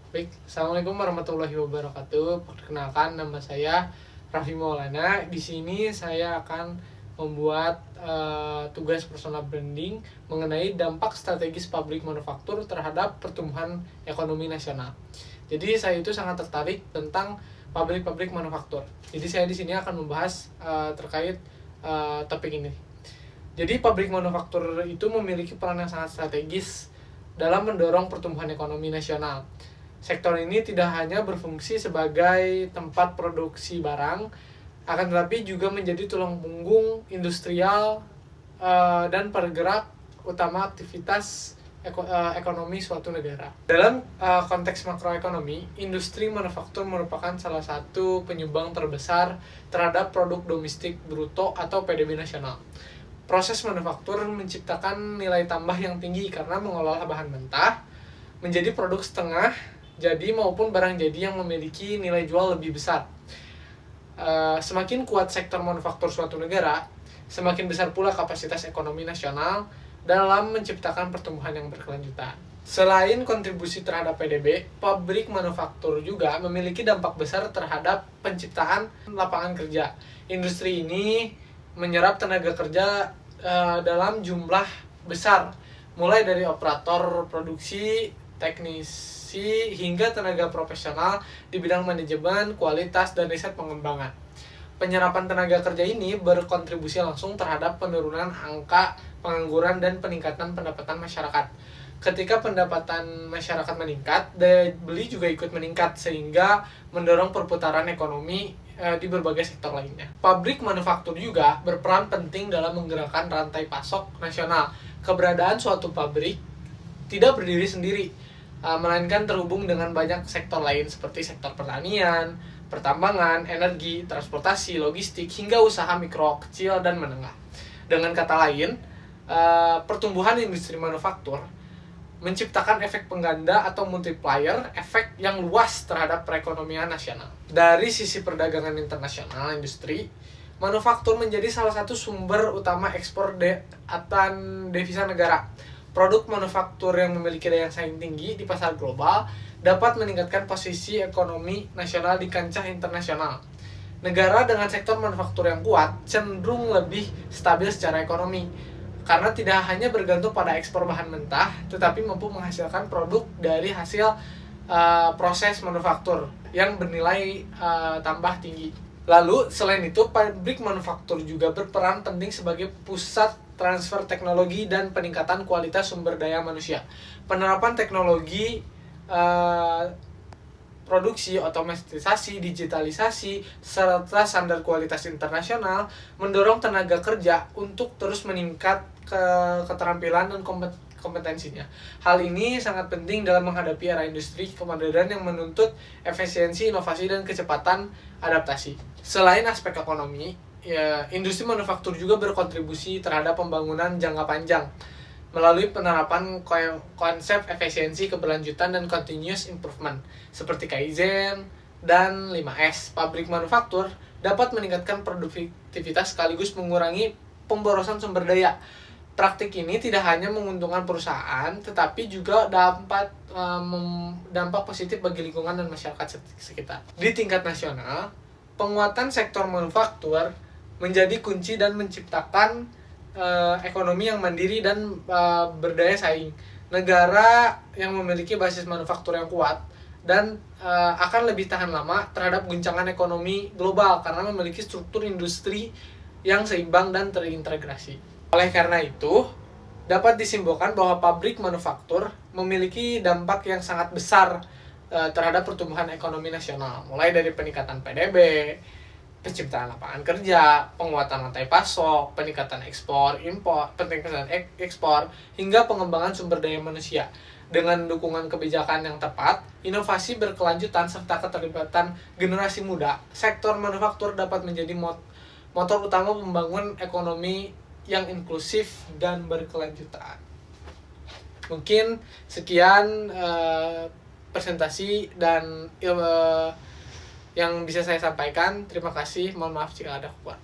Baik, Assalamualaikum warahmatullahi wabarakatuh. Perkenalkan, nama saya Raffi Maulana. Di sini saya akan membuat tugas personal branding mengenai dampak strategis pabrik manufaktur terhadap pertumbuhan ekonomi nasional. Jadi saya itu sangat tertarik tentang pabrik-pabrik manufaktur. Jadi saya di sini akan membahas terkait topik ini. Jadi pabrik manufaktur itu memiliki peran yang sangat strategis dalam mendorong pertumbuhan ekonomi nasional. Sektor ini tidak hanya berfungsi sebagai tempat produksi barang, akan tetapi juga menjadi tulang punggung industrial dan pergerak utama aktivitas ekonomi suatu negara. Dalam konteks makroekonomi, industri manufaktur merupakan salah satu penyumbang terbesar terhadap produk domestik bruto atau PDB nasional. Proses manufaktur menciptakan nilai tambah yang tinggi karena mengolah bahan mentah menjadi produk setengah jadi maupun barang jadi yang memiliki nilai jual lebih besar. Semakin kuat sektor manufaktur suatu negara, semakin besar pula kapasitas ekonomi nasional dalam menciptakan pertumbuhan yang berkelanjutan. Selain kontribusi terhadap PDB, pabrik manufaktur juga memiliki dampak besar terhadap penciptaan lapangan kerja. Industri ini menyerap tenaga kerja dalam jumlah besar, mulai dari operator produksi, teknisi, hingga tenaga profesional di bidang manajemen, kualitas, dan riset pengembangan. Penyerapan tenaga kerja ini berkontribusi langsung terhadap penurunan angka pengangguran dan peningkatan pendapatan masyarakat. Ketika pendapatan masyarakat meningkat, daya beli juga ikut meningkat sehingga mendorong perputaran ekonomi di berbagai sektor lainnya. Pabrik manufaktur juga berperan penting dalam menggerakkan rantai pasok nasional. Keberadaan suatu pabrik tidak berdiri sendiri, melainkan terhubung dengan banyak sektor lain seperti sektor pertanian, pertambangan, energi, transportasi, logistik, hingga usaha mikro, kecil, dan menengah. Dengan kata lain, pertumbuhan industri manufaktur menciptakan efek pengganda atau multiplier efek yang luas terhadap perekonomian nasional. Dari sisi perdagangan internasional industri, manufaktur menjadi salah satu sumber utama ekspor dan devisa negara. Produk manufaktur yang memiliki daya saing tinggi di pasar global dapat meningkatkan posisi ekonomi nasional di kancah internasional. Negara dengan sektor manufaktur yang kuat cenderung lebih stabil secara ekonomi, karena tidak hanya bergantung pada ekspor bahan mentah, tetapi mampu menghasilkan produk dari hasil proses manufaktur yang bernilai tambah tinggi. Lalu, selain itu, pabrik manufaktur juga berperan penting sebagai pusat transfer teknologi dan peningkatan kualitas sumber daya manusia. Penerapan teknologi produksi, otomatisasi, digitalisasi, serta standar kualitas internasional mendorong tenaga kerja untuk terus meningkat keterampilan dan kompetensinya. Hal ini sangat penting dalam menghadapi era industri kemodern yang menuntut efisiensi, inovasi, dan kecepatan adaptasi. Selain aspek ekonomi, industri manufaktur juga berkontribusi terhadap pembangunan jangka panjang melalui penerapan konsep efisiensi, keberlanjutan, dan continuous improvement seperti Kaizen dan 5S. Pabrik manufaktur dapat meningkatkan produktivitas sekaligus mengurangi pemborosan sumber daya. Praktik ini tidak hanya menguntungkan perusahaan, tetapi juga dampak positif bagi lingkungan dan masyarakat sekitar. Di tingkat nasional, penguatan sektor manufaktur menjadi kunci dan menciptakan ekonomi yang mandiri dan berdaya saing. Negara yang memiliki basis manufaktur yang kuat dan akan lebih tahan lama terhadap guncangan ekonomi global karena memiliki struktur industri yang seimbang dan terintegrasi. Oleh karena itu, dapat disimpulkan bahwa pabrik manufaktur memiliki dampak yang sangat besar terhadap pertumbuhan ekonomi nasional, mulai dari peningkatan PDB, penciptaan lapangan kerja, penguatan rantai pasok, peningkatan ekspor, impor, peningkatan ekspor, hingga pengembangan sumber daya manusia. Dengan dukungan kebijakan yang tepat, inovasi berkelanjutan, serta keterlibatan generasi muda, sektor manufaktur dapat menjadi motor utama membangun ekonomi yang inklusif dan berkelanjutan. Mungkin sekian presentasi dan yang bisa saya sampaikan. Terima kasih, mohon maaf jika ada kekurangan.